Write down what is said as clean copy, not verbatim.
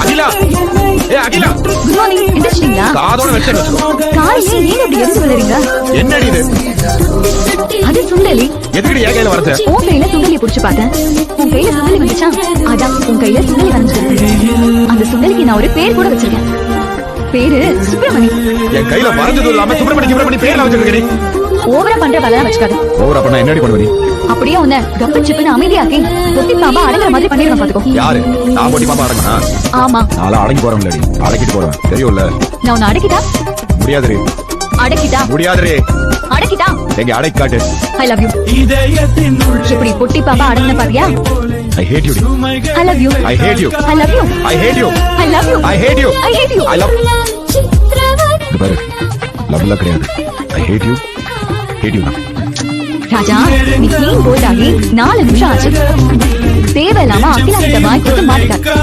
அகிலா, ஏ Akila. Good morning. எந்திரிச்சிட்டீங்களா? காதோட வெச்ச வெச்சு. காலையில நீங்க இப்படி எதுக்கு வளரீங்க? என்னடி இது? அது சுண்டலி. எதுக்கு என் கையில வரது? உன் கையில சுண்டலியை புடிச்சு பார்த்தேன். உன் கையில சுண்டலி வந்துச்சா? அதான் உன் கையில சுண்டலி வந்துச்சு. அந்த சுண்டலிக்கு நான் ஒரு பேர் கூட வச்சிருக்கேன். பேரு சுப்பிரமணி. என் கையில வரஞ்சது இல்லாம சுப்பிரமணி பேர்ல வச்சிருக்கடி. ஓவரா பண்ற வேலை வச்சுக்காது. ஓவரா பண்ணா என்னடி பண்ணுவ நீ? அப்படியே உன்னை கப்பு சிப்புன்னு அமைதியாக்கி பொட்டி பாப்பா அடங்குற மாதிரி பண்ணிடுவேன் பாத்துக்கோ. யாரு? நான் பொட்டி பாப்பா அடங்கனா? ஆமா. நாளா அடங்கி போறேன் இல்லடி, அடக்கிட்டு போறேன் தெரியும்ல. நான் உன்னை அடக்கிட்டா? முடியாதுடி. அடக்கிட்டா? முடியாதுடி. அடக்கிட்டா? எங்க அடக்கி காட்டு. I love you. இப்படி பொட்டி பாப்பா அடங்குன பாத்தியா? I hate you. I love you. I hate you. I love you. I hate you. I love you. I hate you. I hate you. I love பாரு, லவ்ல கிடையாது. I hate you. Hate you. ராஜா, நீ clean bolt ஆகி 4 நிமிஷம் ஆச்சு. தேவையில்லாம அகிலா கிட்ட வாய் கொடுத்து மாட்டிக்க.